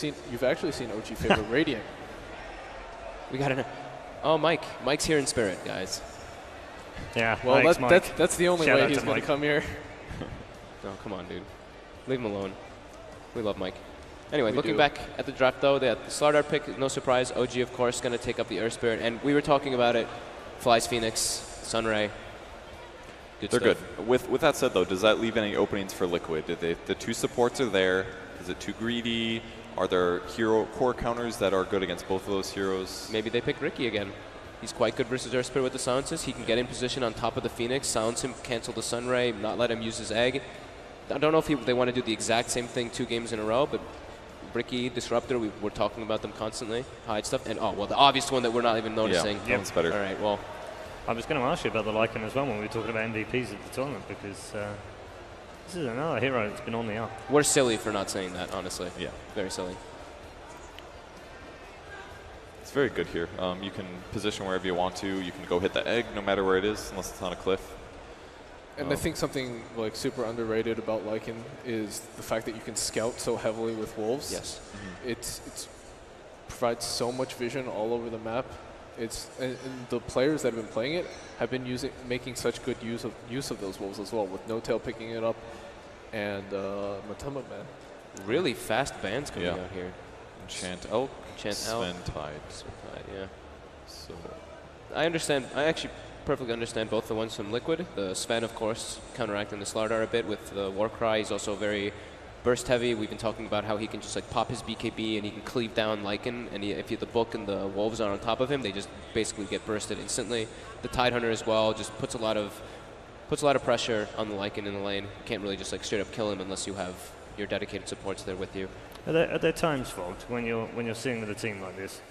You've actually seen OG favor Radiant. We got an. Oh, Mike. Mike's here in spirit, guys. Yeah. Well, that's the only way he's going to come here. No, come on, dude. Leave him alone. We love Mike. Anyway, looking back at the draft, though, the Slardar pick, no surprise. OG, of course, going to take up the Earth Spirit. And we were talking about it. Flies Phoenix, Sunray. They're good. With that said, though, does that leave any openings for Liquid? The two supports are there. Is it too greedy? Are there hero core counters that are good against both of those heroes? Maybe they pick Ricky again. He's quite good versus Earth Spirit with the silences. He can get in position on top of the Phoenix, silence him, cancel the Sunray, not let him use his egg. I don't know if they want to do the exact same thing 2 games in a row, but Ricky, Disruptor, we're talking about them constantly. Hide stuff. And, well, the obvious one that we're not even noticing. Yeah, that one's better. All right, well. I was going to ask you about the Lycan as well when we were talking about MVPs at the tournament, because this is another hero that's been on the up. We're silly for not saying that, honestly. Yeah. Very silly. It's very good here. You can position wherever you want to. You can go hit the egg no matter where it is, unless it's on a cliff. And I think something like super underrated about Lycan is the fact that you can scout so heavily with wolves. Yes. It's provides so much vision all over the map. And the players that have been playing it have been making such good use of those wolves as well, with No Tail picking it up and Matama Man. Really fast bans coming out here. Enchant Elk, Sven Tide. Yeah. So I understand. I actually perfectly understand both the ones from Liquid. The Sven, of course, counteracting the Slardar a bit with the Warcry. He's also very burst heavy. We've been talking about how he can just like pop his BKB and he can cleave down Lycan. And if the Book and the Wolves are on top of him, they just basically get bursted instantly. The Tidehunter as well just puts a lot of pressure on the Lycan in the lane. You can't really just like straight up kill him unless you have your dedicated supports there with you. Are there times, Fogged, when you're sitting with a team like this,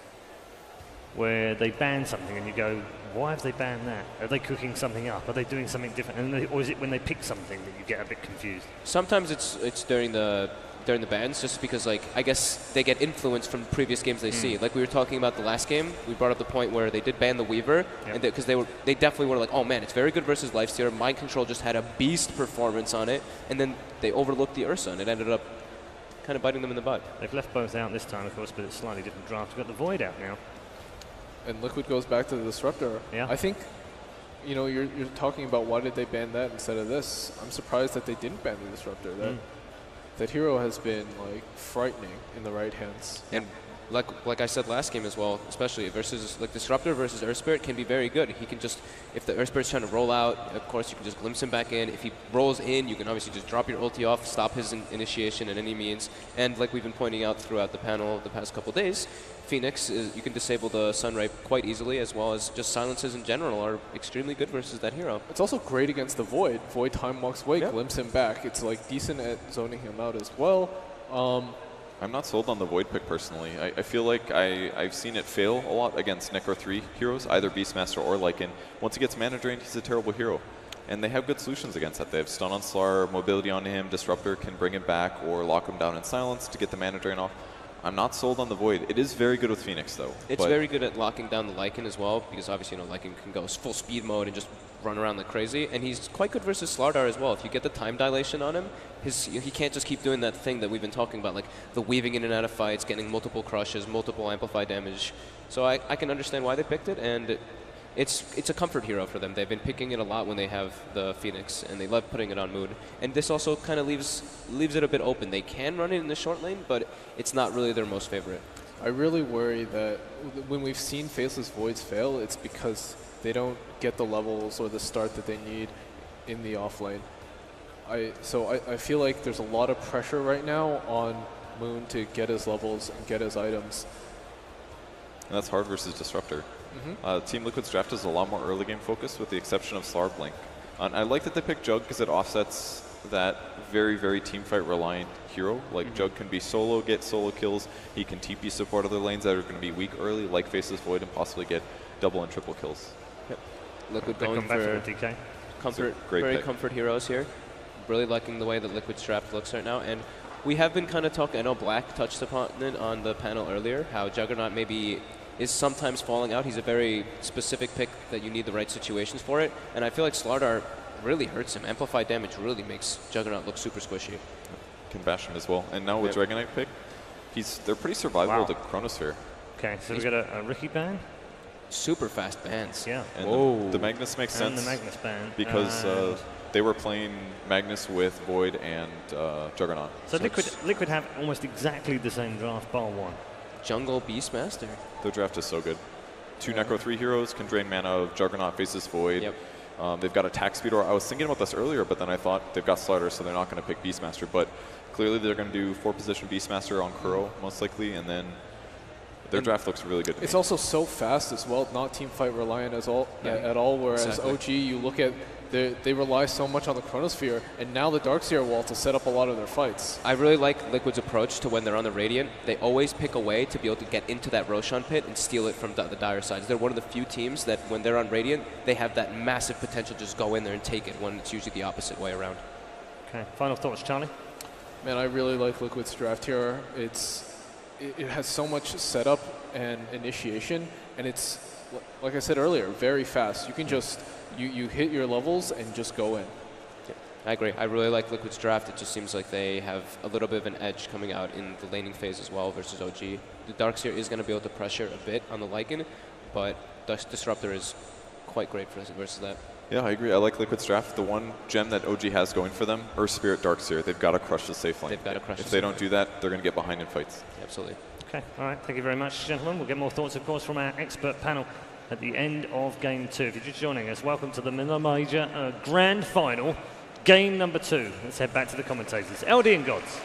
where they ban something and you go, why have they banned that? Are they cooking something up? Are they doing something different? Or is it when they pick something that you get a bit confused? Sometimes it's during the bans, just because like I guess they get influence from previous games they see. Like we were talking about the last game, we brought up the point where they did ban the Weaver, and because they definitely were like, oh man, it's very good versus Lifesteal. Mind Control just had a beast performance on it, and then they overlooked the Ursa, and it ended up kind of biting them in the butt. They've left both out this time, of course, but it's a slightly different draft. We've got the Void out now. And Liquid goes back to the Disruptor. Yeah. I think, you're talking about why did they ban that instead of this. I'm surprised that they didn't ban the Disruptor. That hero has been like frightening in the right hands. And like I said last game as well, especially versus like Disruptor versus Earth Spirit can be very good. He can just, if the Earth Spirit's trying to roll out, of course you can just glimpse him back in. If he rolls in, you can obviously just drop your ulti off, stop his initiation at any means. And like we've been pointing out throughout the panel the past couple days, Phoenix, you can disable the Sunray quite easily, as well as just silences in general are extremely good versus that hero. It's also great against the Void. Void time walks away, glimpse him back. It's like decent at zoning him out as well. I'm not sold on the Void pick personally. I feel like I've seen it fail a lot against Necro 3 heroes, either Beastmaster or Lycan. Once he gets mana drained, he's a terrible hero. And they have good solutions against that. They have Stun on Slar, mobility on him, Disruptor can bring him back or lock him down in silence to get the mana drain off. I'm not sold on the Void. It is very good with Phoenix, though. It's very good at locking down the Lycan as well, because obviously, Lycan can go full speed mode and just run around like crazy. And he's quite good versus Slardar as well. If you get the time dilation on him, he can't just keep doing that thing that we've been talking about, like the weaving in and out of fights, getting multiple crushes, multiple amplify damage. So I can understand why they picked it, and it's a comfort hero for them. They've been picking it a lot when they have the Phoenix, and they love putting it on Mood. And this also kind of leaves it a bit open. They can run it in the short lane, but it's not really their most favorite. I really worry that when we've seen Faceless Voids fail, it's because they don't get the levels or the start that they need in the off lane. So I feel like there's a lot of pressure right now on Moon to get his levels and get his items. And that's hard versus Disruptor. Team Liquid's draft is a lot more early game focused, with the exception of Slar Blink. And I like that they picked Jug because it offsets that very, very teamfight reliant hero. Like Jug can be solo, get solo kills. He can TP support other lanes that are going to be weak early, like Faceless Void, and possibly get double and triple kills. Liquid going for DK. Comfort, very comfort heroes here. Really liking the way that Liquid's draft looks right now. And we have been kind of talking, I know Black touched upon it on the panel earlier, how Juggernaut maybe is sometimes falling out. He's a very specific pick that you need the right situations for it. And I feel like Slardar really hurts him. Amplified damage really makes Juggernaut look super squishy. Can bash him as well. And now with Dragonite pick, They're pretty survivable to Chronosphere. Okay, so we got a Ricky ban. Super fast bans. Yeah. And the Magnus makes sense. And the Magnus ban. Because they were playing Magnus with Void and Juggernaut. So Liquid have almost exactly the same draft, bar one. Jungle Beastmaster. Their draft is so good. 2 Necro 3 heroes can drain mana of Juggernaut faces Void. Yep. They've got attack speed. Or I was thinking about this earlier, but then I thought they've got Slaughter, so they're not going to pick Beastmaster. But clearly they're going to do 4-position Beastmaster on Kuro, most likely, and then their draft looks really good to It's me. also so fast as well, not team fight reliant at all. Whereas Exactly. OG, you look at, they rely so much on the Chronosphere, and now the Darkseer wall to set up a lot of their fights. I really like Liquid's approach to when they're on the Radiant. They always pick a way to be able to get into that Roshan pit and steal it from the dire sides. They're one of the few teams that when they're on Radiant, they have that massive potential to just go in there and take it when it's usually the opposite way around. Okay, final thoughts, Charlie? Man, I really like Liquid's draft here. It has so much setup and initiation, and it's, like I said earlier, very fast. You can just, you hit your levels and just go in. Yeah, I agree. I really like Liquid's draft. It just seems like they have a little bit of an edge coming out in the laning phase as well versus OG. The Darkseer is going to be able to pressure a bit on the Lycan, but Disruptor is quite great versus that. Yeah, I agree. I like Liquid's draft. The one gem that OG has going for them, Earth Spirit Darkseer. They've got to crush the safe lane. They've got to crush If the they safe don't do that, they're going to get behind in fights. Absolutely. Okay, all right. Thank you very much, gentlemen. We'll get more thoughts, of course, from our expert panel at the end of Game 2. If you're just joining us, welcome to the Manila Major Grand Final, Game number 2. Let's head back to the commentators. LD and Gods.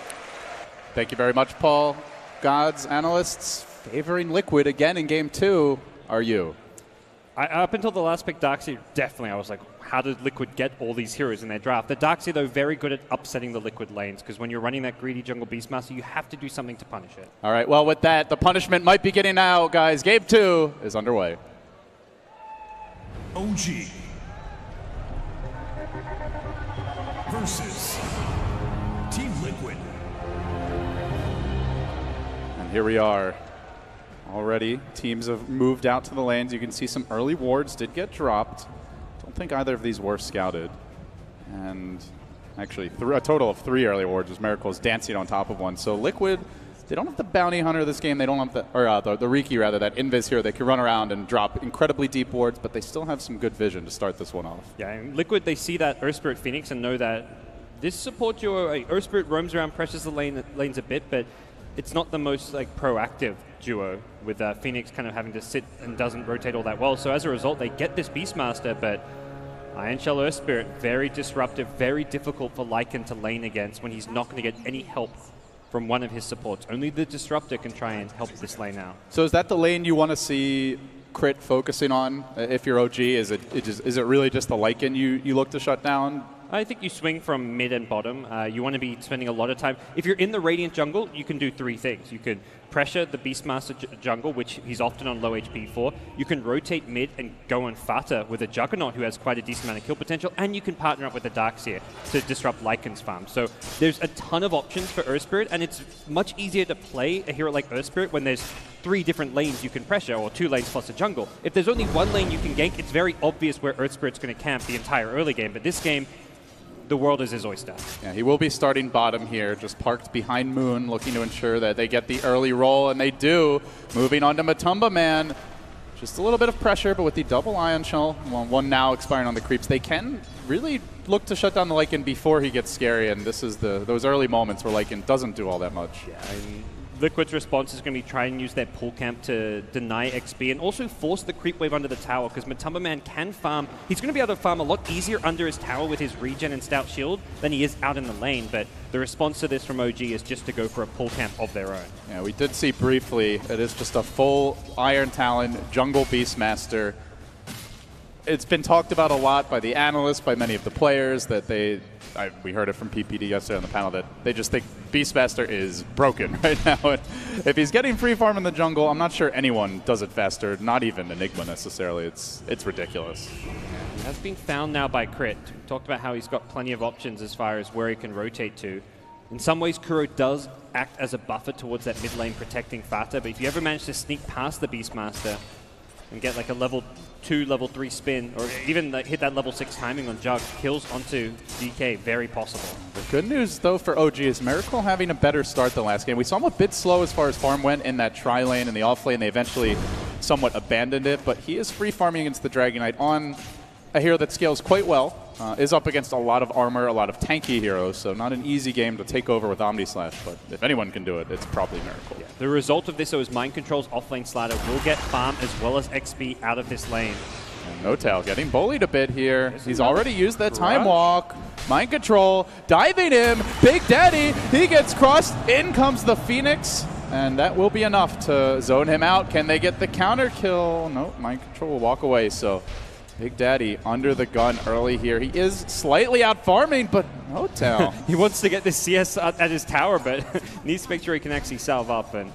Thank you very much, Paul. Gods, analysts, favoring Liquid again in Game 2 are you? Up until the last pick, Darkseer, definitely I was like, how did Liquid get all these heroes in their draft? The Darkseer, though, very good at upsetting the Liquid lanes, because when you're running that greedy jungle Beastmaster, you have to do something to punish it. All right, well, with that, the punishment might be getting out, guys. Game 2 is underway. OG versus Team Liquid. And here we are. Already, teams have moved out to the lanes. You can see some early wards did get dropped. Don't think either of these were scouted. And actually, a total of 3 early wards as Miracle's dancing on top of one. So Liquid, they don't have the Bounty Hunter this game. They don't have the Riki, rather, that Invis here. They can run around and drop incredibly deep wards, but they still have some good vision to start this one off. Yeah, and Liquid, they see that Earth Spirit Phoenix and know that this support duo, Earth Spirit roams around, pressures the lanes a bit, but it's not the most proactive duo, with Phoenix kind of having to sit and doesn't rotate all that well. So as a result, they get this Beastmaster, but Iron Shell Earth Spirit, very disruptive, very difficult for Lycan to lane against when he's not going to get any help from one of his supports. Only the Disruptor can try and help this lane out. So is that the lane you want to see Crit focusing on if you're OG? Is it really just the Lycan you look to shut down? I think you swing from mid and bottom. You want to be spending a lot of time. If you're in the Radiant jungle, you can do 3 things. You can pressure the Beastmaster jungle, which he's often on low HP for. You can rotate mid and go on Fata with a Juggernaut, who has quite a decent amount of kill potential. And you can partner up with the Darkseer to disrupt Lycan's farm. So there's a ton of options for Earth Spirit, and it's much easier to play a hero like Earth Spirit when there's 3 different lanes you can pressure, or 2 lanes plus a jungle. If there's only 1 lane you can gank, it's very obvious where Earth Spirit's going to camp the entire early game. But this game, the world is his oyster. Yeah, he will be starting bottom here, just parked behind Moon, looking to ensure that they get the early roll, and they do. Moving on to Matumba Man. Just a little bit of pressure, but with the double Ion Shell, one now expiring on the creeps, they can really look to shut down the Lycan before he gets scary, and this is those early moments where Lycan doesn't do all that much. Yeah, Liquid's response is going to be try and use their pull camp to deny XP and also force the creep wave under the tower, because Matumba Man can farm. He's going to be able to farm a lot easier under his tower with his regen and stout shield than he is out in the lane, but the response to this from OG is just to go for a pull camp of their own. Yeah, we did see briefly, it is just a full Iron Talon Jungle Beastmaster. It's been talked about a lot by the analysts, by many of the players, that we heard it from PPD yesterday on the panel, that they just think Beastmaster is broken right now. And if he's getting free farm in the jungle, I'm not sure anyone does it faster, not even Enigma necessarily. It's ridiculous. He has been found now by Crit. We talked about how he's got plenty of options as far as where he can rotate to. In some ways, Kuro does act as a buffer towards that mid lane protecting Fata, but if you ever manage to sneak past the Beastmaster, and get like a level 2, level 3 spin, or even like hit that level 6 timing on Jug, kills onto DK, very possible. The good news, though, for OG is Miracle having a better start than last game. We saw him a bit slow as far as farm went in that tri lane and the off lane. They eventually somewhat abandoned it, but he is free farming against the Dragon Knight on a hero that scales quite well. Is up against a lot of armor, a lot of tanky heroes, so not an easy game to take over with Omni Slash, but if anyone can do it, it's probably Miracle. Yeah. The result of this, though, is Mind Control's offlane slider will get farm as well as XP out of this lane. And Notel getting bullied a bit here. He's already used that time walk. Mind Control, diving him, Big Daddy, he gets crossed, in comes the Phoenix, and that will be enough to zone him out. Can they get the counter kill? No, Mind Control will walk away, so Big Daddy under the gun early here. He is slightly out farming, but no tell. He wants to get this CS at his tower, but needs to make sure he can actually salve up. And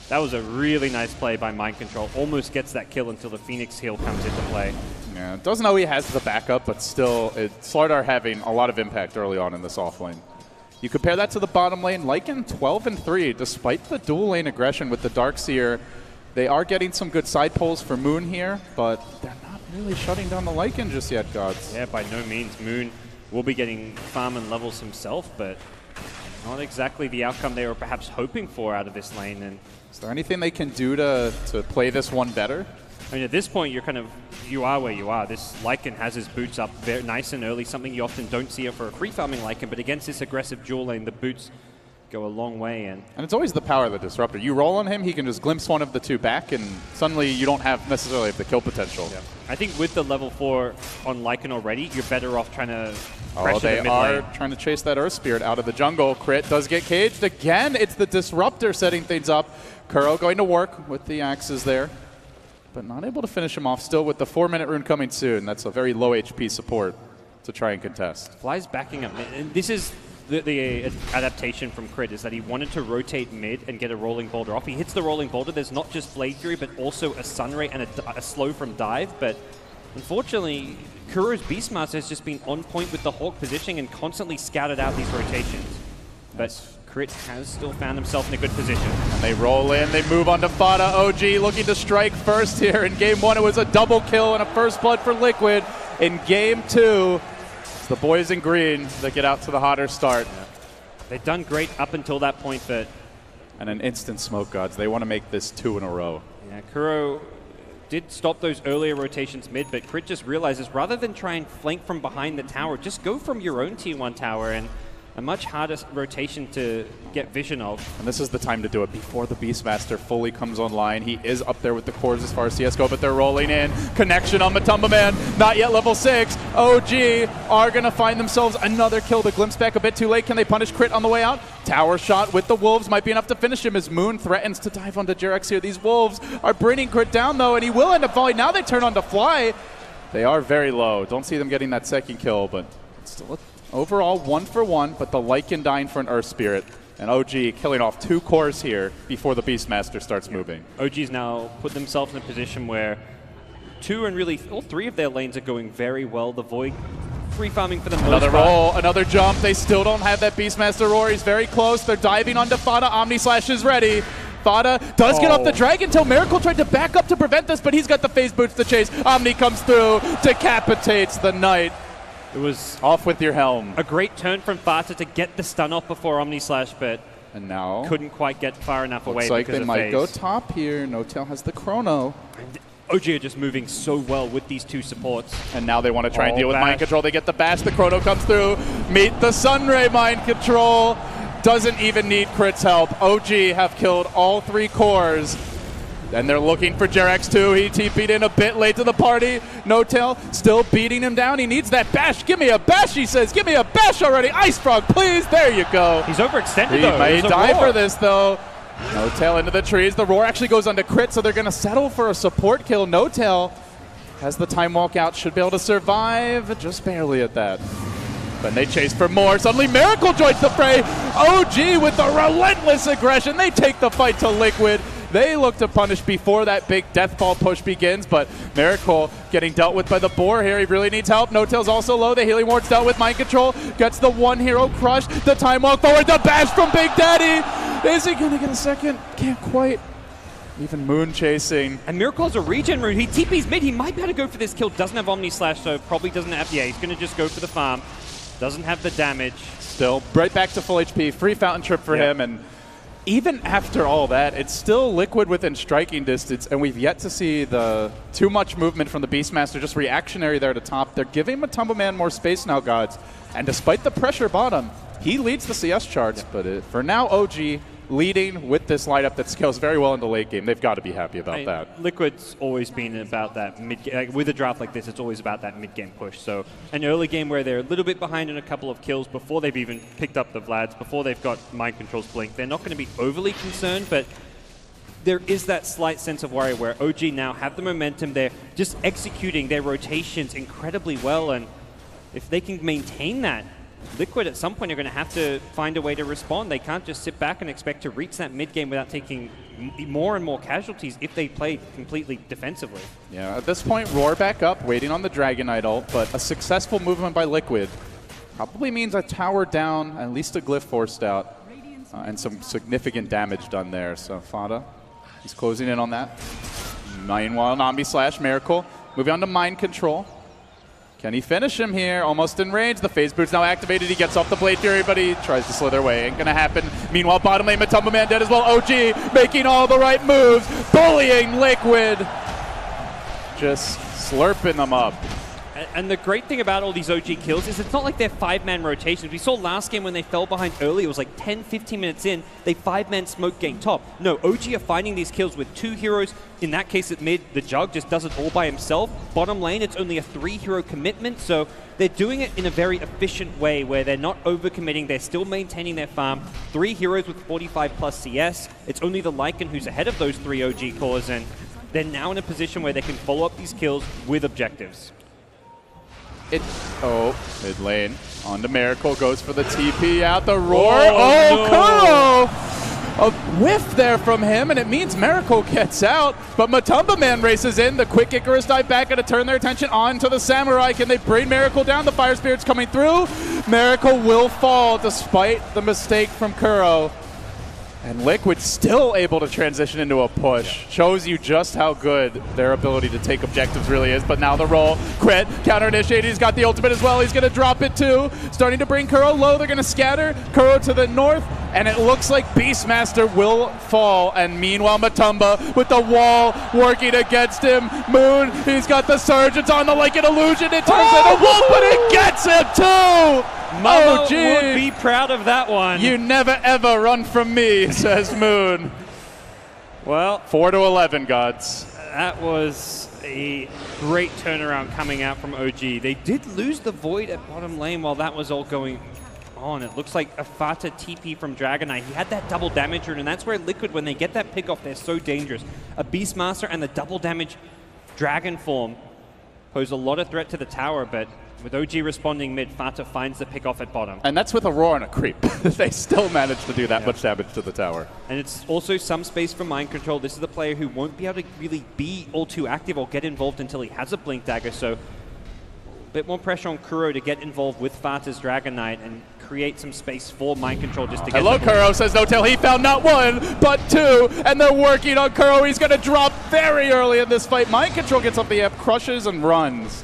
that was a really nice play by Mind Control. Almost gets that kill until the Phoenix heal comes into play. Yeah, doesn't know he has the backup, but still, Slardar having a lot of impact early on in this offlane. You compare that to the bottom lane, Lycan 12-3, despite the dual lane aggression with the Darkseer. They are getting some good side pulls for Moon here, but they're not really shutting down the Lycan just yet, Gods. Yeah, by no means. Moon will be getting farm and levels himself, but not exactly the outcome they were perhaps hoping for out of this lane. And is there anything they can do to play this one better? I mean, at this point, you are where you are. This Lycan has his boots up very nice and early, something you often don't see for a free farming Lycan, but against this aggressive dual lane, the boots go a long way. And it's always the power of the Disruptor. You roll on him, he can just glimpse one of the two back, and suddenly you don't have necessarily the kill potential. Yeah. I think with the level 4 on Lycan already, you're better off trying to pressure they the mid are lane. Trying to chase that Earth Spirit out of the jungle. Crit does get caged again. It's the Disruptor setting things up. Kuro going to work with the axes there, but not able to finish him off. Still with the 4-minute rune coming soon. That's a very low HP support to try and contest. Fly's backing up, and this is the adaptation from Crit, is that he wanted to rotate mid and get a rolling boulder off. He hits the rolling boulder. There's not just Blade Fury, but also a Sunray and a slow from dive. But unfortunately, Kuro's Beastmaster has just been on point with the Hawk positioning and constantly scouted out these rotations. But Crit has still found himself in a good position. And they roll in, they move on to Fada. OG looking to strike first here. In game 1, it was a double kill and a first blood for Liquid. In game 2, it's the boys in green that get out to the hotter start. Yeah. They've done great up until that point, but... And an instant smoke, Gods. They want to make this 2 in a row. Yeah, Kuro did stop those earlier rotations mid, but Crit just realizes rather than try and flank from behind the tower, just go from your own tier 1 tower, and a much harder rotation to get vision of. And this is the time to do it before the Beastmaster fully comes online. He is up there with the cores as far as CS go, but they're rolling in. Connection on Matumba Man, not yet level 6. OG are going to find themselves another kill. The glimpse back a bit too late. Can they punish Crit on the way out? Tower shot with the Wolves might be enough to finish him as Moon threatens to dive onto Jarex here. These Wolves are bringing Crit down though, and he will end up falling. Now they turn on to Fly. They are very low. Don't see them getting that second kill, but it's still overall 1 for 1, but the Lycan dying for an Earth Spirit. And OG killing off 2 cores here before the Beastmaster starts moving. OG's now put themselves in a position where 2 and really all 3 of their lanes are going very well. The Void free farming for the most part. Another roll, another jump. They still don't have that Beastmaster roar. He's very close. They're diving onto Fada. Omni Slash is ready. Fada does get off the Dragon Tail. Miracle tried to back up to prevent this, but he's got the phase boots to chase. Omni comes through, decapitates the Knight. It was off with your helm. A great turn from Fata to get the stun off before Omni Slash, but and now couldn't quite get far enough away. Looks like because they of might phase. go top here. No-Tail has the chrono. And OG are just moving so well with these 2 supports. And now they want to try and deal with Mind Control. They get the bash. The chrono comes through. Meet the Sunray Mind Control. Doesn't even need Crit's help. OG have killed all 3 cores. And they're looking for Jarex too. He TP'd in a bit late to the party. No-Tail still beating him down. He needs that bash. Give me a bash, he says. Give me a bash already. Ice Frog, please. There you go. He's overextended, he though. He may die for this, though. No-Tail into the trees. The roar actually goes onto Crit, so they're going to settle for a support kill. No-Tail has the time walk out. Should be able to survive just barely at that. But they chase for more. Suddenly Miracle joins the fray. OG with the relentless aggression. They take the fight to Liquid. They look to punish before that big deathfall push begins, but Miracle getting dealt with by the boar here. He really needs help. No-Tail's also low. The healing ward's dealt with. Mind Control gets the 1 hero crush. The time walk forward. The bash from Big Daddy. Is he going to get a second? Can't quite. Even Moon chasing. And Miracle has a regen rune. He TP's mid. He might be able to go for this kill. Doesn't have Omni Slash, so probably doesn't have... Yeah, he's going to just go for the farm. Doesn't have the damage. Still right back to full HP. Free Fountain Trip for him. And even after all that, it's still Liquid within striking distance. And we've yet to see the too much movement from the Beastmaster. Just reactionary there at the top. They're giving Matumbo Man more space now, gods. And despite the pressure bottom, he leads the CS charts. But for now, OG leading with this lineup that scales very well in the late game. They've got to be happy about that. Liquid's always been about that mid. With a draft like this, it's always about that mid-game push. So an early game where they're a little bit behind in a couple of kills before they've even picked up the Vlads, before they've got Mind Control's Blink, they're not going to be overly concerned, but there is that slight sense of worry where OG now have the momentum. They're just executing their rotations incredibly well, and if they can maintain that, Liquid at some point are going to have to find a way to respond. They can't just sit back and expect to reach that mid-game without taking more and more casualties if they play completely defensively. Yeah, at this point, Roar back up, waiting on the Dragon Knight ult, but a successful movement by Liquid probably means a tower down, at least a glyph forced out, and some significant damage done there. So Fada, he's closing in on that. Meanwhile, Nambi slash Miracle, moving on to Mind Control. Can he finish him here? Almost in range. The Phase Boot's now activated. He gets off the Blade Fury, but he tries to slither away. Ain't gonna happen. Meanwhile, bottom lane, Matumbo Man dead as well. OG making all the right moves. Bullying Liquid. Just slurping them up. And the great thing about all these OG kills is it's not like they're 5-man rotations. We saw last game when they fell behind early, it was like 10, 15 minutes in, they 5-man smoke gang top. No, OG are finding these kills with 2 heroes. In that case at mid, the Jug just does it all by himself. Bottom lane, it's only a 3-hero commitment, so they're doing it in a very efficient way where they're not overcommitting, they're still maintaining their farm. 3 heroes with 45 plus CS. It's only the Lycan who's ahead of those 3 OG cores, and they're now in a position where they can follow up these kills with objectives. Mid lane. On to Miracle, goes for the TP out the Roar. No. Kuro! A whiff there from him, and it means Miracle gets out, but Matumbo Man races in. The quick Icarus dive back and to turn their attention on to the Samurai. Can they bring Miracle down? The Fire Spirit's coming through. Miracle will fall despite the mistake from Kuro. And Liquid still able to transition into a push. Shows you just how good their ability to take objectives really is. But now the roll, crit, counter-initiated. He's got the ultimate as well. He's going to drop it too. Starting to bring Kuro low. They're going to scatter. Kuro to the north. And it looks like Beastmaster will fall. And meanwhile, Matumba with the wall working against him. Moon, he's got the surge. It's on the Lycan illusion. It turns into Wolf, but it gets him too! Mama would be proud of that one. You never ever run from me, says Moon. Well, 4-11, gods. That was a great turnaround coming out from OG. They did lose the Void at bottom lane while that was all going on. It looks like a Fata TP from Dragon Knight. He had that double damage rune, and that's where Liquid, when they get that pick off, they're so dangerous. A Beastmaster and the double damage Dragon form pose a lot of threat to the tower, but with OG responding mid, Fata finds the pick off at bottom. And that's with a Roar and a Creep. They still managed to do that much damage to the tower. And it's also some space for Mind Control. This is the player who won't be able to really be all too active or get involved until he has a Blink Dagger, so a bit more pressure on Kuro to get involved with Fata's Dragon Knight and create some space for Mind Control just to get... Hello, Kuro, says No Tail. He found not 1, but 2, and they're working on Kuro. He's going to drop very early in this fight. Mind Control gets up the amp, crushes, and runs.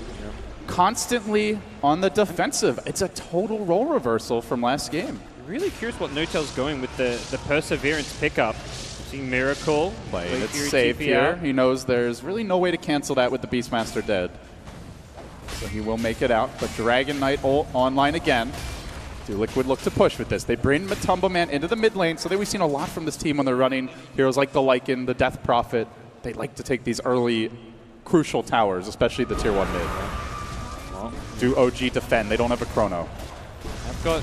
Constantly on the defensive. It's a total role reversal from last game. Really curious what No-Tail's going with the Perseverance pickup. Seeing Miracle. Playing it safe here. He knows there's really no way to cancel that with the Beastmaster dead. So he will make it out, but Dragon Knight online again. Do Liquid look to push with this? They bring Matumbo Man into the mid lane, so that we've seen a lot from this team when they're running heroes like the Lycan, the Death Prophet. They like to take these early crucial towers, especially the tier 1 mid. Well, do OG defend? They don't have a chrono. I've got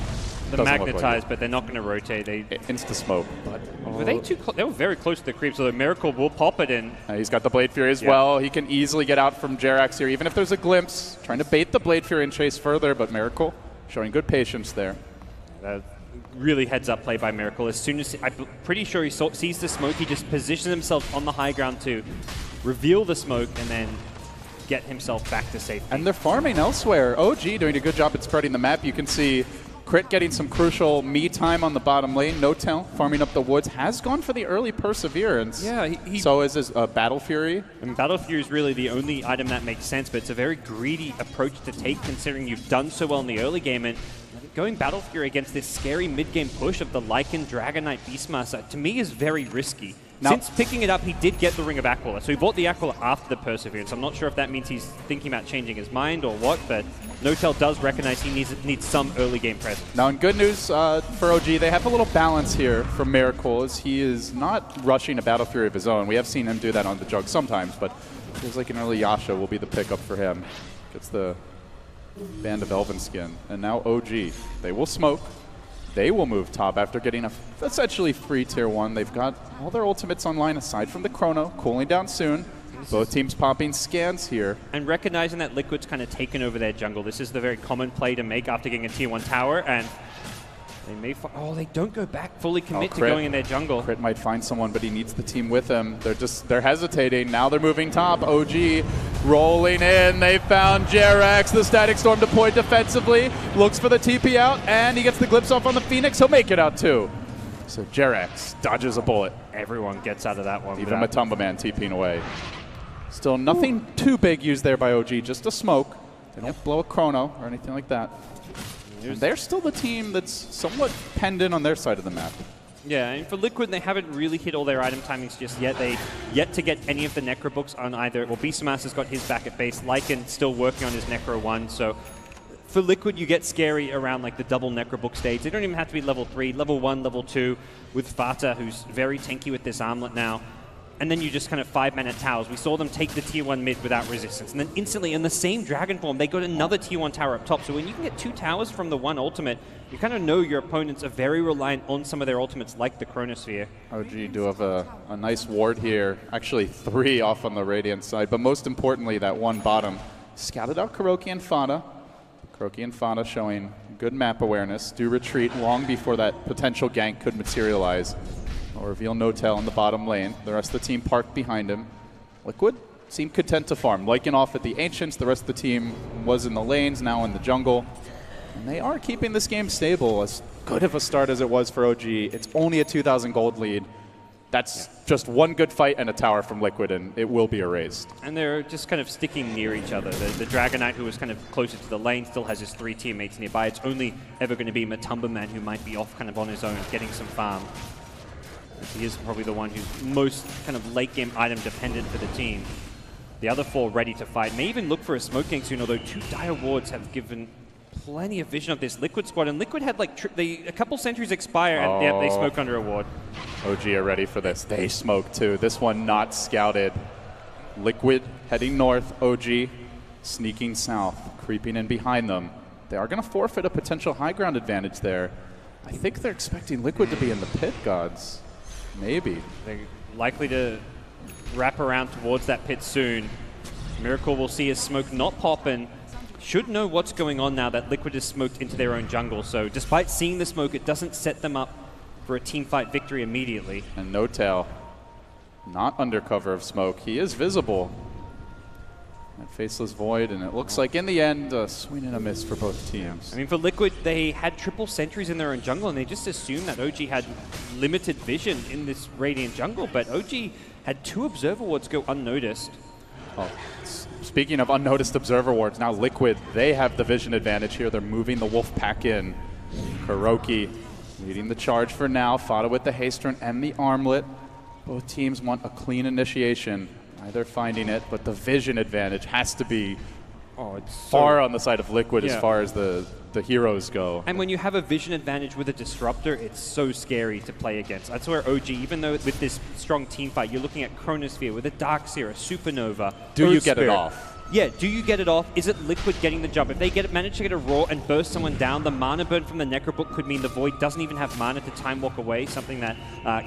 the Magnetize, but they're not going to rotate. They insta-smoke. But were they too close? They were very close to the creep, so the Miracle will pop it in. He's got the Blade Fury as well. He can easily get out from Jerax here, even if there's a glimpse. Trying to bait the Blade Fury and chase further, but Miracle showing good patience there. Really heads-up play by Miracle. As soon as I'm pretty sure he sees the smoke, he just positions himself on the high ground to reveal the smoke and then get himself back to safety. And they're farming elsewhere. OG doing a good job at spreading the map. You can see Crit getting some crucial me time on the bottom lane. No-Tail farming up the woods has gone for the early Perseverance. Yeah, so is his Battle Fury. And Battle Fury is really the only item that makes sense, but it's a very greedy approach to take considering you've done so well in the early game. And going Battle Fury against this scary mid-game push of the Lycan Dragon Knight Beastmaster, to me, is very risky. Now, since picking it up, he did get the Ring of Aquila. So he bought the Aquila after the Perseverance. I'm not sure if that means he's thinking about changing his mind or what, but No-Tail does recognize he needs some early game presence. Now, in good news for OG, they have a little balance here from Miracle, as he is not rushing a Battle Fury of his own. We have seen him do that on the jug sometimes, but it feels like an early Yasha will be the pickup for him. Gets the Band of Elven Skin. And now OG, they will smoke. They will move top after getting a essentially free tier 1. They've got all their ultimates online aside from the Chrono, cooling down soon. Both teams popping scans here. And recognizing that Liquid's kind of taken over their jungle. This is the very common play to make after getting a tier 1 tower, and they may they don't go back, fully commit to going in their jungle. Crit might find someone, but he needs the team with him. They're hesitating. Now they're moving top. OG rolling in. They found Jerax, the Static Storm deployed defensively. Looks for the TP out, and he gets the glimpse off on the Phoenix. He'll make it out too. So Jerax dodges a bullet. Everyone gets out of that one. Even Matumba Man TPing away. Still nothing too big used there by OG, just a smoke. They don't blow a Chrono or anything like that. And they're still the team that's somewhat penned in on their side of the map. Yeah, and for Liquid, they haven't really hit all their item timings just yet. They yet to get any of the Necro books on either. Well, Beastmaster's got his back at base. Lycan still working on his Necro 1. So for Liquid, you get scary around like the double Necro book stage. They don't even have to be level 3, level 1, level 2 with Fata, who's very tanky with this armlet now. And then you just kind of 5-man towers. We saw them take the tier 1 mid without resistance. And then instantly, in the same Dragon form, they got another tier 1 tower up top. So when you can get 2 towers from the one ultimate, you kind of know your opponents are very reliant on some of their ultimates, like the Chronosphere. OG do have a nice ward here. Actually, 3 off on the Radiant side. But most importantly, that one bottom. Scouted out Kuroki and Fata. Kuroki and Fata showing good map awareness. Do retreat long before that potential gank could materialize. I'll reveal No-Tail in the bottom lane. The rest of the team parked behind him. Liquid seemed content to farm. Lycan off at the Ancients. The rest of the team was in the lanes, now in the jungle. And they are keeping this game stable. As good of a start as it was for OG, it's only a 2,000 gold lead. That's just one good fight and a tower from Liquid, and it will be erased. And they're just kind of sticking near each other. The Dragon Knight, who was kind of closer to the lane, still has his 3 teammates nearby. It's only ever going to be Matumba Man, who might be off kind of on his own, getting some farm. He is probably the one who's most kind of late-game item dependent for the team. The other 4 ready to fight. May even look for a smoke gank soon, although 2 dire wards have given plenty of vision of this Liquid squad. And Liquid had like a couple sentries expire, and yeah, they smoke under a ward. OG are ready for this. They smoke too. This one not scouted. Liquid heading north. OG sneaking south, creeping in behind them. They are going to forfeit a potential high ground advantage there. I think they're expecting Liquid to be in the pit, gods. Maybe. They're likely to wrap around towards that pit soon. Miracle will see his smoke not pop and should know what's going on now that Liquid is smoked into their own jungle. So despite seeing the smoke, it doesn't set them up for a team fight victory immediately. And No-Tail not under cover of smoke. He is visible. That Faceless Void, and it looks like in the end, a swing and a miss for both teams. I mean, for Liquid, they had triple sentries in their own jungle, and they just assumed that OG had limited vision in this Radiant jungle, but OG had 2 Observer Wards go unnoticed. Oh, speaking of unnoticed Observer Wards, now Liquid, they have the vision advantage here. They're moving the Wolf Pack in. Kuroki leading the charge for now. Fata with the Haste Run and the Armlet. Both teams want a clean initiation. They're finding it, but the vision advantage has to be far on the side of Liquid as far as the heroes go. And when you have a vision advantage with a Disruptor, it's so scary to play against. That's where OG, even though with this strong team fight, you're looking at Chronosphere with a Darkseer, a Supernova. Do you Earth get it Spirit. off? Yeah, do you get it off? Is it Liquid getting the jump? If they manage to get a Roar and burst someone down, the mana burn from the Necrobook could mean the Void doesn't even have mana to time walk away, something that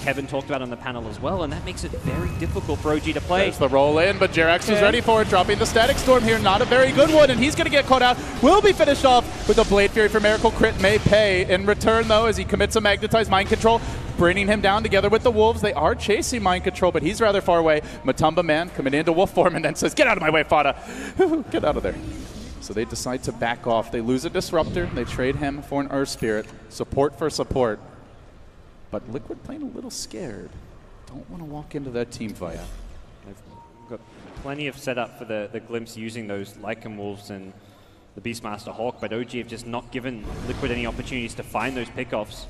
Kevin talked about on the panel as well, and that makes it very difficult for OG to play. There's the roll in, but Jerax is ready for it, dropping the Static Storm here. Not a very good one, and he's going to get caught out. Will be finished off with a Blade Fury for Miracle. Crit may pay in return, though, as he commits a Magnetized Mind Control, bringing him down together with the Wolves. They are chasing Mind Control, but he's rather far away. Matumba Man coming into Wolf form and then says, "Get out of my way, Fata." Get out of there. So they decide to back off. They lose a Disruptor. They trade him for an Earth Spirit. Support for support. But Liquid playing a little scared. Don't want to walk into that team fight. They've got plenty of setup for the Glimpse using those Lycan Wolves and the Beastmaster Hawk, but OG have just not given Liquid any opportunities to find those pickoffs.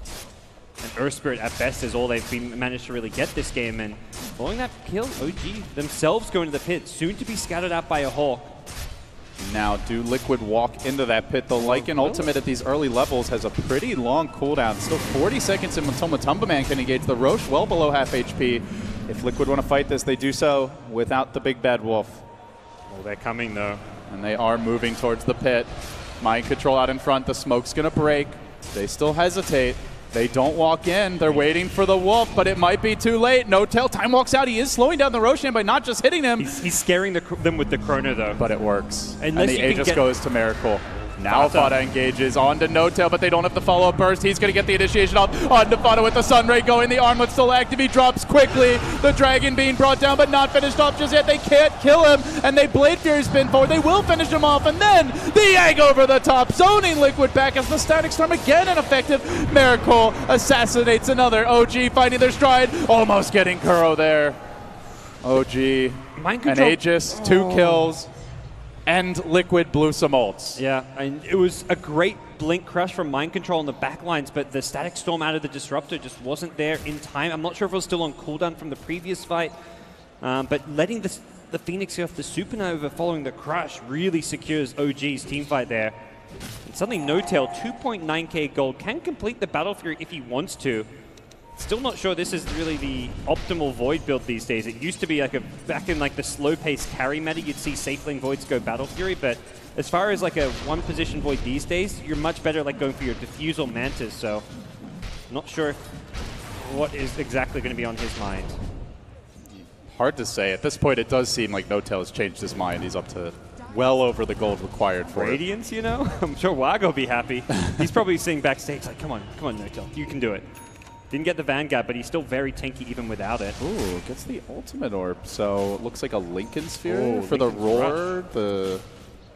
And Earth Spirit at best is all they've managed to really get this game, and following that kill, OG themselves go into the pit, soon to be scouted out by a Hawk. Now, do Liquid walk into that pit? The Lycan ultimate at these early levels has a pretty long cooldown. Still 40 seconds until Matumba Man can engage the Roche well below half HP. If Liquid want to fight this, they do so without the big bad wolf. Well, they're coming though. And they are moving towards the pit. Mind control out in front. The smoke's going to break. They still hesitate. They don't walk in. They're waiting for the wolf, but it might be too late. No tail. Time walks out. He is slowing down the Roshan by not just hitting them. He's scaring them with the Chrono, though. But it works. Unless and the Aegis goes to Miracle. Now Fada engages onto No Tail, but they don't have the follow-up burst. He's going to get the initiation off onto Fada with the Sunray going. The Armlet's still active. He drops quickly. The Dragon being brought down, but not finished off just yet. They can't kill him, and they Blade Fury spin forward. They will finish him off, and then the egg over the top, zoning Liquid back as the Static Storm again ineffective. Miracle assassinates another. OG finding their stride, almost getting Kuro there. OG and Aegis, 2 kills. And Liquid blew some ults. Yeah, and it was a great blink crush from Mind Control on the backlines, but the Static Storm out of the Disruptor just wasn't there in time. I'm not sure if it was still on cooldown from the previous fight, but letting the Phoenix get off the Supernova following the crush really secures OG's teamfight there. And suddenly No Tail, 2.9k gold, can complete the Battle Fury if he wants to. Still not sure this is really the optimal Void build these days. It used to be like back in like the slow-paced carry meta, you'd see safe lane Voids go Battle Fury, but as far as like a one-position Void these days, you're much better like going for your Diffuse or Mantis, so not sure what is exactly going to be on his mind. Hard to say. At this point, it does seem like No Tail has changed his mind. He's up to well over the gold required for Radiance, you know? I'm sure Wag will be happy. He's probably sitting backstage like, come on, No Tail, you can do it. Didn't get the Vanguard, but he's still very tanky even without it. Ooh, gets the ultimate orb. So it looks like a Lincoln Sphere for the Roar, the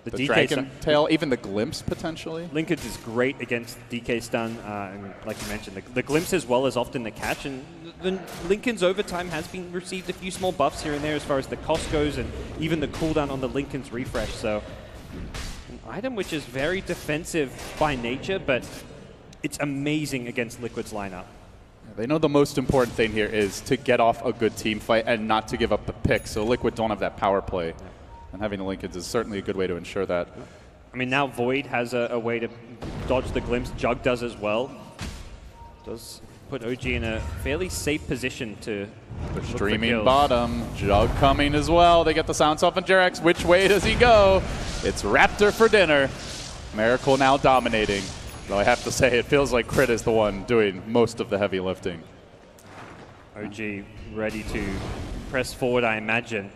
Dragon Tail, even the Glimpse potentially. Lincoln's is great against DK stun, and like you mentioned, the Glimpse as well as often the catch. And the Lincoln's overtime has been received a few small buffs here and there as far as the cost goes, and even the cooldown on the Lincoln's refresh. So an item which is very defensive by nature, but it's amazing against Liquid's lineup. They know the most important thing here is to get off a good team fight and not to give up the pick. So Liquid don't have that power play. Yeah. And having the Lincolns is certainly a good way to ensure that. I mean, now Void has a way to dodge the Glimpse. Jug does as well. Does put OG in a fairly safe position to the streaming bottom. Jug coming as well. They get the sounds off on Jerax. Which way does he go? It's Raptor for dinner. Miracle now dominating. Though I have to say, it feels like Crit is the one doing most of the heavy lifting. OG ready to press forward, I imagine.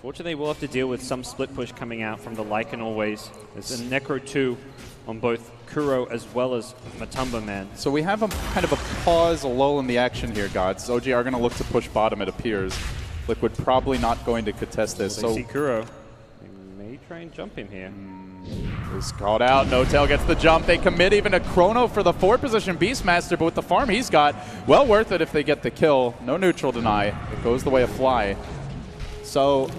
Fortunately, we'll have to deal with some split push coming out from the Lycan always. There's a Necro 2 on both Kuro as well as Matumba Man. So we have a kind of a pause, a lull in the action here, Gods. OG are going to look to push bottom, it appears. Liquid probably not going to contest this. They see Kuro. They may try and jump him here. He's called out. No Tail gets the jump. They commit even a Chrono for the 4th position Beastmaster, but with the farm he's got, well worth it if they get the kill. No neutral deny. It goes the way of Fly. So, all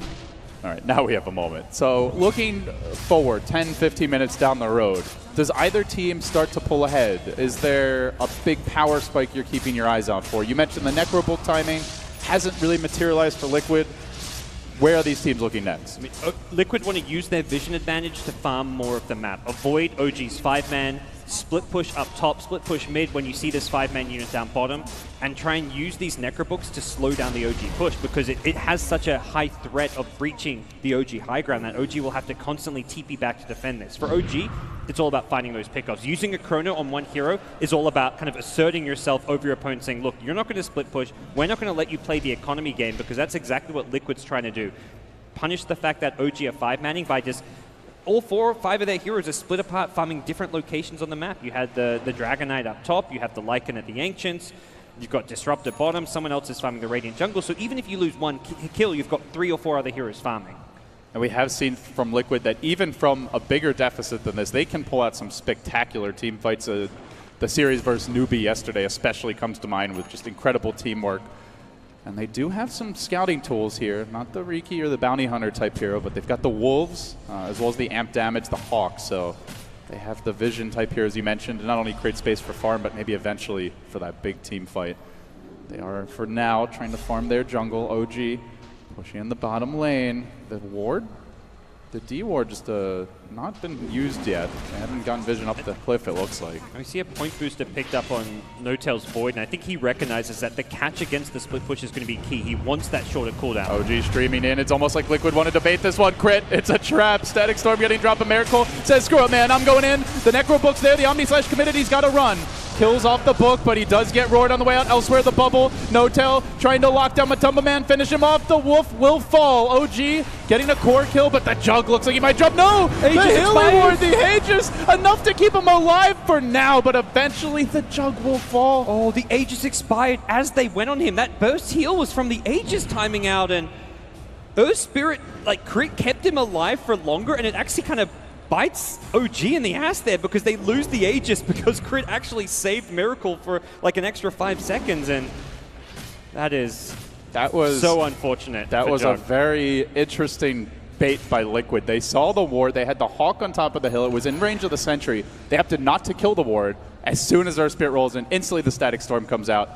right, now we have a moment. So looking forward, 10, 15 minutes down the road, does either team start to pull ahead? Is there a big power spike you're keeping your eyes out for? You mentioned the Necrobolt timing hasn't really materialized for Liquid. Where are these teams looking next? I mean, Liquid want to use their vision advantage to farm more of the map. Avoid OG's 5-man, split push up top, split push mid when you see this 5-man unit down bottom, and try and use these Necrobooks to slow down the OG push because it has such a high threat of breaching the OG high ground that OG will have to constantly TP back to defend this. For OG, it's all about finding those pickoffs. Using a Chrono on one hero is all about kind of asserting yourself over your opponent, saying, look, you're not going to split push. We're not going to let you play the economy game because that's exactly what Liquid's trying to do. Punish the fact that OG are 5-manning by just all 4 or 5 of their heroes are split apart, farming different locations on the map. You had the Dragon Knight up top, you have the Lycan at the Ancients, you've got Disrupt at bottom, someone else is farming the Radiant jungle, so even if you lose one kill, you've got 3 or 4 other heroes farming. And we have seen from Liquid that even from a bigger deficit than this, they can pull out some spectacular team fights. The series versus Newbie yesterday especially comes to mind with just incredible teamwork. And they do have some scouting tools here, not the Riki or the Bounty Hunter type hero, but they've got the Wolves, as well as the Amp Damage, the Hawk. So they have the Vision type heroes you mentioned, to not only create space for farm, but maybe eventually for that big team fight. They are, for now, trying to farm their jungle. OG pushing in the bottom lane. The ward? The D ward just not been used yet. They haven't gotten Vision up the cliff, it looks like. We see a point booster picked up on No-Tail's Void, and I think he recognizes that the catch against the split push is going to be key. He wants that shorter cooldown. OG streaming in. It's almost like Liquid want to debate this one. Crit. It's a trap. Static Storm getting dropped. A Miracle says, screw it, man. I'm going in. The Necro Book's there. The Omni Slash committed. He's got to run. Kills off the book, but he does get roared on the way out. Elsewhere, the bubble. No-Tail trying to lock down Matumba Man. Finish him off. The Wolf will fall. OG getting a core kill, but the Jug looks like he might drop. No! The Hilly Ward, the Aegis, enough to keep him alive for now, but eventually the Jug will fall. Oh, the Aegis expired as they went on him. That burst heal was from the Aegis timing out, and Earth Spirit, like, crit kept him alive for longer, and it actually kind of bites OG in the ass there because they lose the Aegis because Crit actually saved Miracle for like an extra 5 seconds, and that was so unfortunate. That was a very interesting bait by Liquid. They saw the ward, they had the Hawk on top of the hill, it was in range of the Sentry. They opted not to kill the ward. As soon as Earth Spirit rolls in, instantly the Static Storm comes out.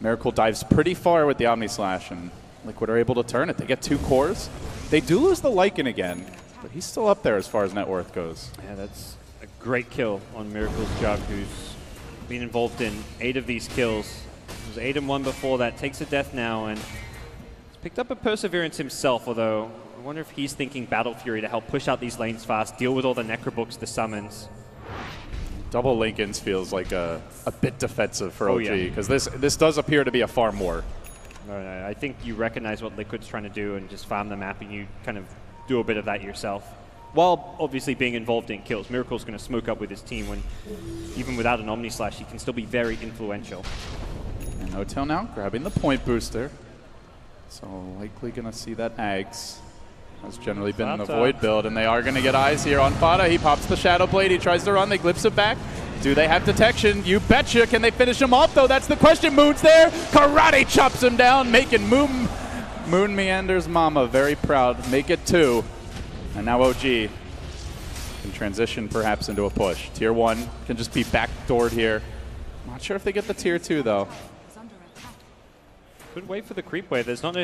Miracle dives pretty far with the Omni Slash, and Liquid are able to turn it. They get 2 cores. They do lose the Lycan again, but he's still up there as far as net worth goes. Yeah, that's a great kill on Miracle's Jug, who's been involved in 8 of these kills. He was 8 and 1 before that, takes a death now, and he's picked up a Perseverance himself, although I wonder if he's thinking Battle Fury to help push out these lanes fast, deal with all the Necrobooks, the summons. Double Lincolns feels like a bit defensive for OG, because this does appear to be a farm war. I think you recognize what Liquid's trying to do and just farm the map, and you kind of do a bit of that yourself, while obviously being involved in kills. Miracle's going to smoke up with his team when, even without an Omni Slash, he can still be very influential. And No-Tail now grabbing the point booster. So likely going to see that Ags. Has generally been in the Void build, and they are going to get eyes here on Fada. He pops the Shadow Blade, he tries to run, they glimpse it back. Do they have detection? You betcha. Can they finish him off, though? That's the question. Moon's there. Karate chops him down, making Moon Meander's mama very proud. Make it 2. And now OG can transition perhaps into a push. Tier 1 can just be backdoored here. Not sure if they get the Tier 2, though. Could wait for the creep wave. There's not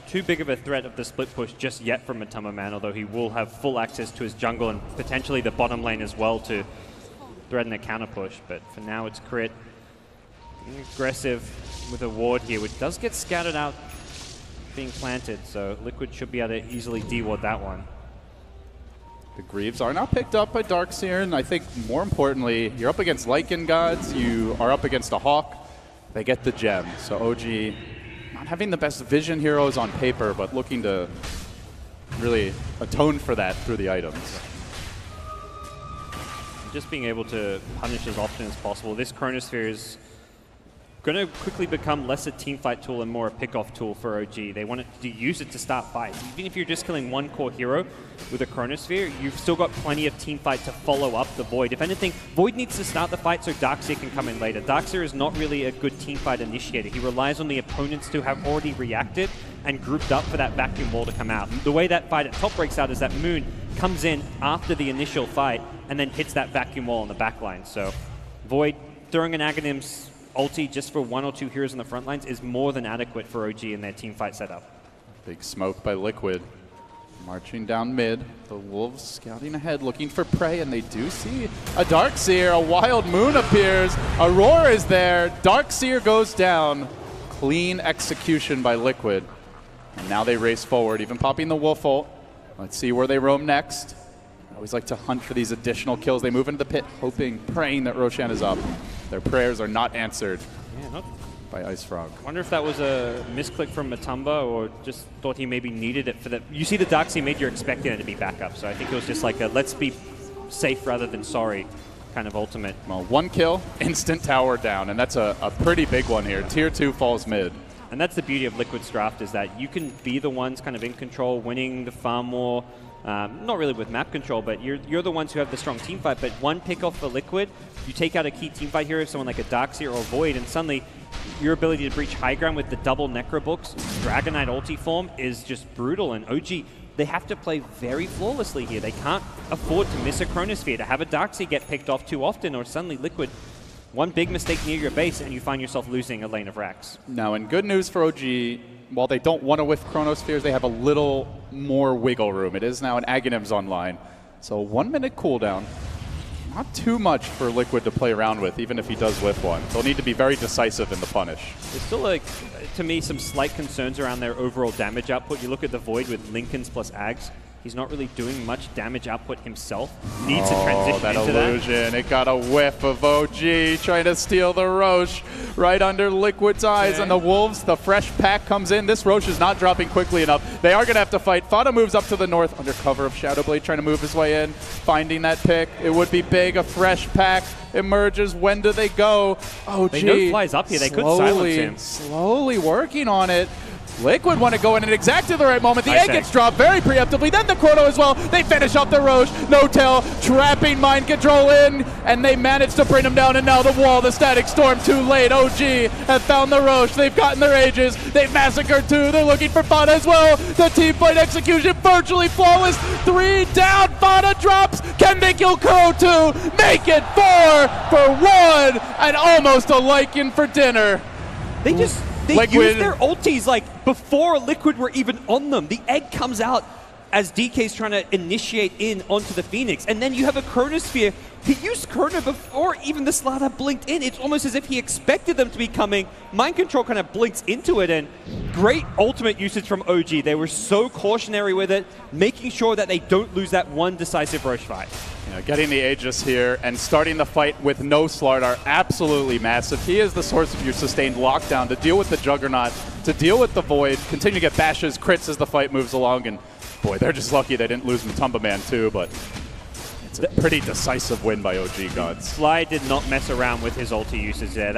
too big of a threat of the split push just yet from Matumba Man, although he will have full access to his jungle and potentially the bottom lane as well to threaten a counter push. But for now, it's Crit. Being aggressive with a ward here, which does get scattered out being planted, so Liquid should be able to easily de-ward that one. The Greaves are now picked up by Darkseer, and I think more importantly, you're up against Lycan gods, you are up against a Hawk, they get the gem. So OG not having the best vision heroes on paper, but looking to really atone for that through the items. Just being able to punish as often as possible. This Chronosphere is going to quickly become less a teamfight tool and more a pick-off tool for OG. They want to use it to start fights. Even if you're just killing one core hero with a Chronosphere, you've still got plenty of teamfight to follow up the Void. If anything, Void needs to start the fight so Darkseer can come in later. Darkseer is not really a good teamfight initiator. He relies on the opponents to have already reacted and grouped up for that vacuum wall to come out. The way that fight at top breaks out is that Moon comes in after the initial fight and then hits that vacuum wall on the backline. So Void throwing an Aghanim's ulti just for 1 or 2 heroes in the front lines is more than adequate for OG in their team fight setup. Big smoke by Liquid. Marching down mid. The Wolves scouting ahead, looking for prey, and they do see a Darkseer. A Wild Moon appears. Aurora is there. Darkseer goes down. Clean execution by Liquid. And now they race forward, even popping the Wolf ult. Let's see where they roam next. I always like to hunt for these additional kills. They move into the pit, hoping, praying that Roshan is up. Their prayers are not answered by Ice Frog. I wonder if that was a misclick from Matumba or just thought he maybe needed it for the... You see the Darkseer mid, you're expecting it to be back up. So I think it was just like a let's be safe rather than sorry kind of ultimate. Well, 1 kill, instant tower down, and that's a pretty big one here. Tier 2 falls mid. And that's the beauty of Liquid's draft, is that you can be the ones kind of in control, winning the farm war. Not really with map control, but you're the ones who have the strong team fight. But one pick off for Liquid, you take out a key team fight hero, someone like a Darkseer or a Void, and suddenly your ability to breach high ground with the double Necrobooks, Dragonite ulti form is just brutal. And OG, they have to play very flawlessly here. They can't afford to miss a Chronosphere, to have a Darkseer get picked off too often, or suddenly Liquid, one big mistake near your base and you find yourself losing a lane of racks. Now, and good news for OG, while they don't want to whiff Chronospheres, they have a little more wiggle room. It is now an Aghanim's online. So 1 minute cooldown. Not too much for Liquid to play around with, even if he does whiff one. They'll need to be very decisive in the punish. There's still, like, to me, some slight concerns around their overall damage output. You look at the Void with Linken's plus Ags. He's not really doing much damage output himself. Needs to transition that into illusion. It got a whiff of OG trying to steal the Roche right under Liquid's eyes. And the Wolves, the fresh pack comes in. This Roche is not dropping quickly enough. They are going to have to fight. Fada moves up to the north under cover of Shadowblade, trying to move his way in, finding that pick. It would be big. A fresh pack emerges. When do they go? OG. They know flies up here. They could silence him. Slowly working on it. Liquid want to go in at exactly the right moment. The egg gets dropped very preemptively. Then the Chrono as well. They finish off the Roche. No tail. Trapping mind control in. And they manage to bring him down. And now the wall, the Static Storm, too late. OG have found the Roche. They've gotten their ages. They've massacred two. They're looking for Fada as well. The team fight execution virtually flawless. 3 down. Fada drops. Can they kill Kuro 2? Make it 4 for 1. And almost a Lycan for dinner. They just... They Liquid. used their ultis like before Liquid were even on them. The egg comes out as DK's trying to initiate in onto the Phoenix. And then you have a Chronosphere. He used Chrono before even the Slardar blinked in. It's almost as if he expected them to be coming. Mind Control kind of blinks into it, and great ultimate usage from OG. They were so cautionary with it, making sure that they don't lose that one decisive Roche fight. Getting the Aegis here and starting the fight with no Slardar, absolutely massive. He is the source of your sustained lockdown to deal with the Juggernaut, to deal with the Void, continue to get bashes, crits as the fight moves along, and boy, they're just lucky they didn't lose Matumba Man too, but it's a pretty decisive win by OG Gods. Fly did not mess around with his ulti usage there.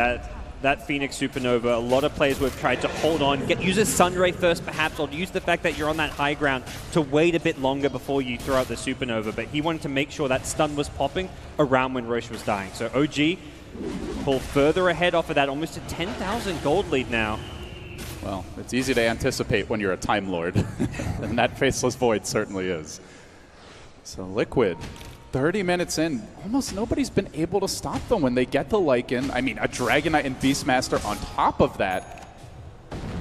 That Phoenix Supernova, a lot of players would have tried to hold on, use a Sunray first perhaps, or use the fact that you're on that high ground to wait a bit longer before you throw out the Supernova, but he wanted to make sure that stun was popping around when Roche was dying. So OG pull further ahead off of that, almost a 10,000 gold lead now. Well, it's easy to anticipate when you're a Time Lord, and that Faceless Void certainly is. So Liquid, 30 minutes in, almost nobody's been able to stop them when they get the Lycan. I mean, a Dragonite and Beastmaster on top of that.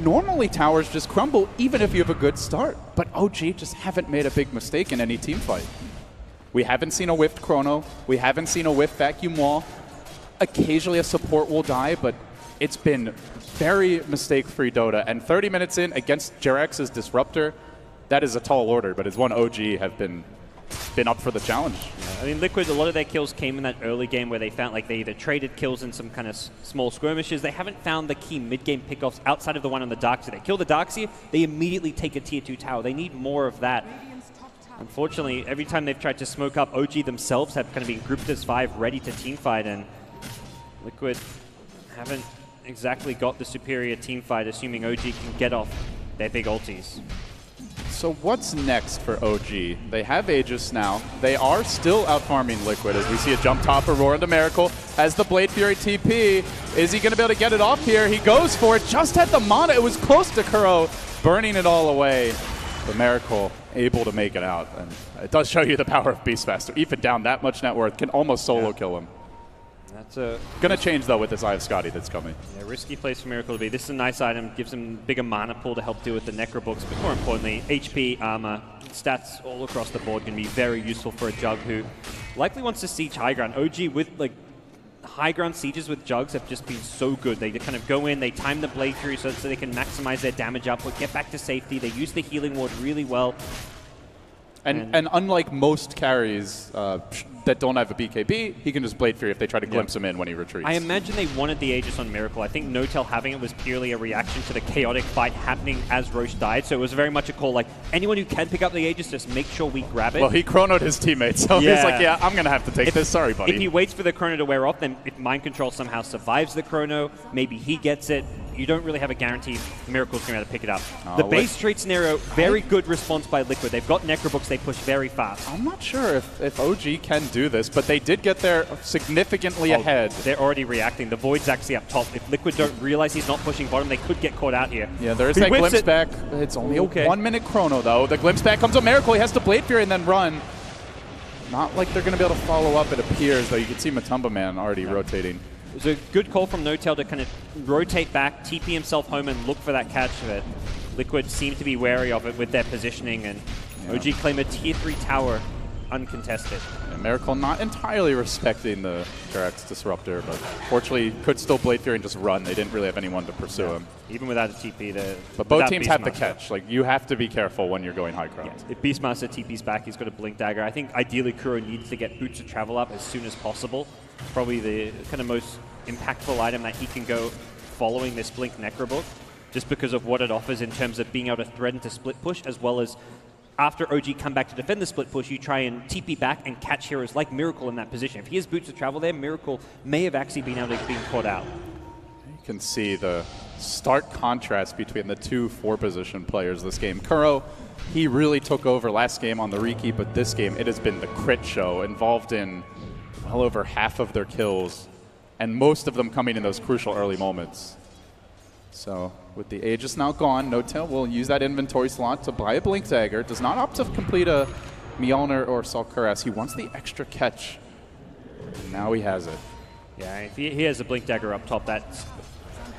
Normally, towers just crumble even if you have a good start, but OG just haven't made a big mistake in any team fight. We haven't seen a whiffed Chrono. We haven't seen a whiffed Vacuum Wall. Occasionally a support will die, but it's been very mistake-free Dota. And 30 minutes in against Jerax's Disruptor, that is a tall order, but his one OG have been up for the challenge. Yeah, I mean, Liquid, a lot of their kills came in that early game where they found like they either traded kills in some kind of small skirmishes. They haven't found the key mid-game pickoffs outside of the one on the Darkseer. They kill the Darkseer, they immediately take a tier 2 tower. They need more of that. Unfortunately, every time they've tried to smoke up, OG themselves have kind of been grouped as 5, ready to teamfight, and Liquid haven't exactly got the superior teamfight, assuming OG can get off their big ultis. So what's next for OG? They have Aegis now. They are still out-farming Liquid as we see a jump top Aurora into Miracle as the Blade Fury TP. Is he going to be able to get it off here? He goes for it, just had the mana. It was close to Kuro, burning it all away. But Miracle able to make it out. And it does show you the power of Beastmaster. Even down that much net worth, can almost solo kill him. That's a gonna change though with this Eye of Scotty that's coming. Yeah, risky place for Miracle to be. This is a nice item, gives him bigger mana pool to help deal with the Necrobooks, but more importantly, HP, armor, stats all across the board can be very useful for a Jug who likely wants to siege high ground. OG with like high ground sieges with Jugs have just been so good. They kind of go in, they time the Blade Fury so they can maximize their damage output, get back to safety. They use the healing ward really well. And unlike most carries, that don't have a BKB, he can just Blade Fury if they try to glimpse him in when he retreats. I imagine they wanted the Aegis on Miracle. I think No-Tail having it was purely a reaction to the chaotic fight happening as Roche died, so it was very much a call like, anyone who can pick up the Aegis, just make sure we grab it. Well, he chronoed his teammates, so he's like, yeah, I'm going to have to take this. Sorry, buddy. If he waits for the chrono to wear off, then if Mind Control somehow survives the chrono, maybe he gets it. You don't really have a guarantee Miracle's going to be able to pick it up. The base trade scenario, very good response by Liquid. They've got Necrobooks, they push very fast. I'm not sure if OG can do this, but they did get there significantly ahead. They're already reacting. The Void's actually up top. If Liquid don't realize he's not pushing bottom, they could get caught out here. Yeah, there is that glimpse back. It's only a 1 minute chrono, though. The glimpse back comes a Miracle. He has to Blade Fury and then run. Not like they're going to be able to follow up, it appears, though. You can see Matumba Man already rotating. It was a good call from No-Tail to kind of rotate back, TP himself home, and look for that catch that Liquid seemed to be wary of it with their positioning, and OG claim a tier 3 tower uncontested. Yeah, Miracle not entirely respecting the Jerax Disruptor, but fortunately could still Blade Fury and just run. They didn't really have anyone to pursue him. Even without a TP. But both teams have the catch. Like, you have to be careful when you're going high ground. Yeah. If Beastmaster TP's back, he's got a Blink Dagger. I think ideally Kuro needs to get Boots of Travel up as soon as possible. Probably the kind of most impactful item that he can go following this Blink Necrobook, just because of what it offers in terms of being able to thread into split push, as well as after OG come back to defend the split push, you try and TP back and catch heroes like Miracle in that position. If he has Boots of Travel there, Miracle may have actually been able to be caught out. You can see the stark contrast between the two 4-position players this game. Kuro, he really took over last game on the Riki, but this game it has been the crit show, involved in well over half of their kills, and most of them coming in those crucial early moments. So with the Aegis now gone, No-Tail will use that inventory slot to buy a Blink Dagger. Does not opt to complete a Mjolnir or Salkuras. He wants the extra catch. And now he has it. Yeah, if he has a Blink Dagger up top, that's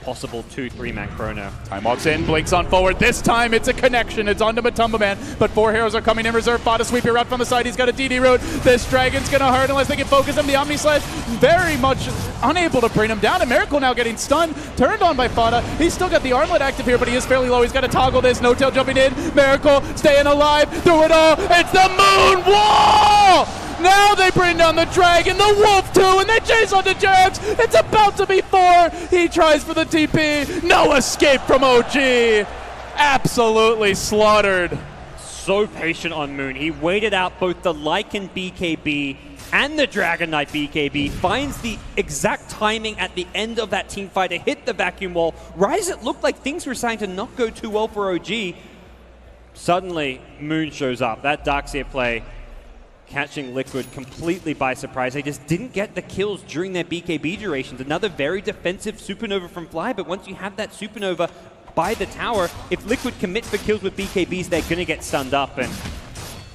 possible 2-3-man chrono. Time walks in, blinks on forward. This time it's a connection. It's onto Matumba Man, but 4 heroes are coming in reserve. Fada sweeping around from the side. He's got a DD road. This dragon's going to hurt unless they can focus him. The Omni Slash very much unable to bring him down. And Miracle now getting stunned. Turned on by Fada. He's still got the armlet active here, but he is fairly low. He's got to toggle this. No-Tail jumping in. Miracle staying alive through it all. It's the Moon Wall! Now they bring down the Dragon, the Wolf too, and they chase onto Jerax. It's about to be 4. He tries for the TP. No escape from OG. Absolutely slaughtered. So patient on Moon. He waited out both the Lycan BKB and the Dragon Knight BKB, finds the exact timing at the end of that team fight to hit the vacuum wall. Right as it looked like things were starting to not go too well for OG, suddenly Moon shows up. That Darkseer play catching Liquid completely by surprise. They just didn't get the kills during their BKB durations. Another very defensive Supernova from Fly, but once you have that Supernova by the tower, if Liquid commit for kills with BKBs, they're going to get stunned up, and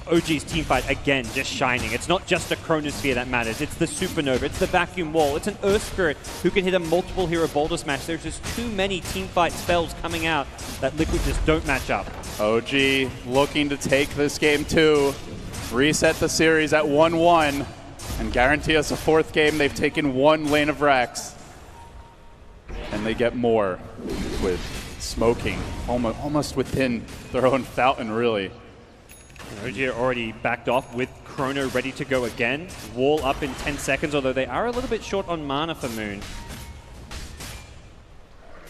OG's teamfight, again, just shining. It's not just the Chronosphere that matters. It's the Supernova. It's the Vacuum Wall. It's an Earth Spirit who can hit a multiple hero Boulder Smash. There's just too many teamfight spells coming out that Liquid just don't match up. OG looking to take this game too. Reset the series at 1-1 and guarantee us a 4th game. They've taken 1 lane of Rax. And they get more with smoking almost within their own fountain, really. OG are already backed off with Chrono ready to go again. Wall up in 10 seconds, although they are a little bit short on mana for Moon.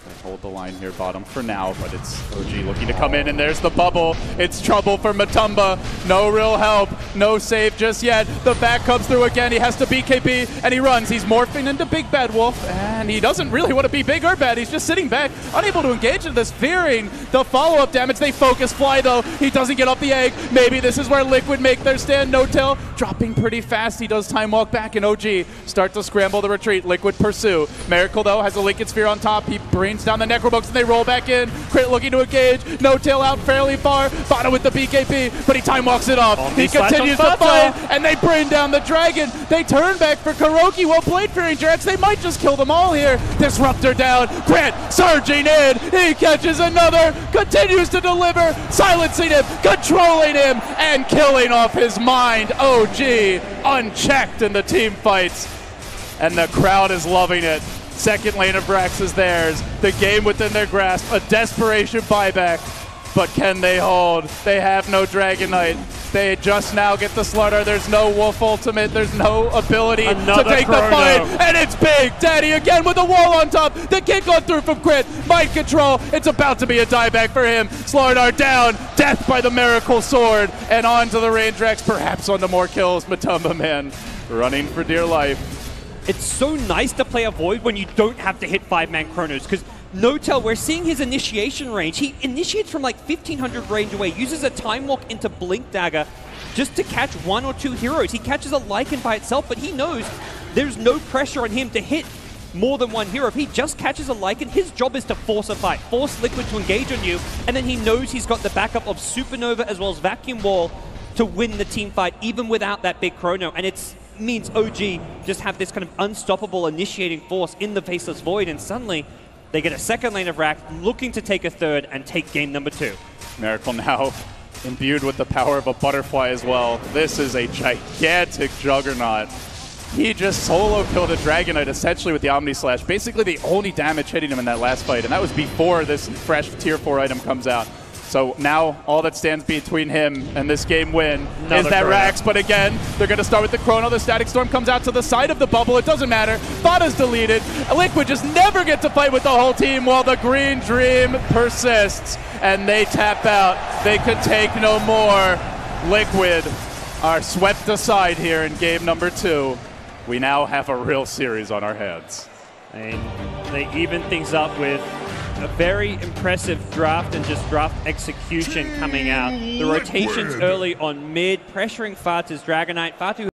They hold the line here bottom for now, but it's OG looking to come in, and there's the bubble. It's trouble for Matumba. No real help, no save just yet. The back comes through again. He has to BKB, and he runs. He's morphing into Big Bad Wolf, and he doesn't really want to be big or bad. He's just sitting back, unable to engage in this, fearing the follow-up damage. They focus Fly, though. He doesn't get off the egg. Maybe this is where Liquid make their stand. No-Tail dropping pretty fast. He does time walk back, and OG start to scramble the retreat. Liquid pursue. Miracle, though, has a Lincoln Sphere on top. He brings down the Necrobooks, and they roll back in. Crit looking to engage. No-Tail out fairly far. Fada with the BKB, but he time walks it off. He continues to fight, and they bring down the Dragon. They turn back for Kuroki while Blade Fury Jerax. They might just kill them all here. Disruptor down. Crit surging in. He catches another. Continues to deliver. Silencing him. Controlling him. And killing off his mind. OG unchecked in the team fights. And the crowd is loving it. Second lane of Rax is theirs. The game within their grasp. A desperation buyback. But can they hold? They have no Dragon Knight. They just now get the Slaughter. There's no Wolf ultimate. There's no ability Another to take chrono. the fight. And it's Big Daddy again with a wall on top. The kick on through from Crit. Mind control. It's about to be a dieback for him. Slaughter down. Death by the Miracle Sword. And on to the Range Rex. Perhaps onto more kills. Matumba Man running for dear life. It's so nice to play a Void when you don't have to hit 5-man chronos, because Notel, we're seeing his initiation range. He initiates from like 1500 range away, uses a Time Walk into Blink Dagger just to catch 1 or 2 heroes. He catches a Lycan by itself, but he knows there's no pressure on him to hit more than 1 hero. If he just catches a Lycan, his job is to force a fight, force Liquid to engage on you, and then he knows he's got the backup of Supernova as well as Vacuum Wall to win the team fight, even without that big chrono. And it means OG just have this kind of unstoppable initiating force in the Faceless Void, and suddenly they get a second lane of Rack, looking to take a third and take game number 2. Miracle now imbued with the power of a butterfly as well. This is a gigantic juggernaut. He just solo killed a Dragonite essentially with the Omni Slash. Basically the only damage hitting him in that last fight, and that was before this fresh tier 4 item comes out. So now all that stands between him and this game win is that Rax. But again, they're going to start with the Chrono. The Static Storm comes out to the side of the bubble. It doesn't matter. Thada's deleted. Liquid just never get to fight with the whole team while the Green Dream persists. And they tap out. They could take no more. Liquid are swept aside here in game number 2. We now have a real series on our hands. And they even things up with a very impressive draft and just draft execution coming out. The rotations early on mid, pressuring Fatu's Dragonite. Fatu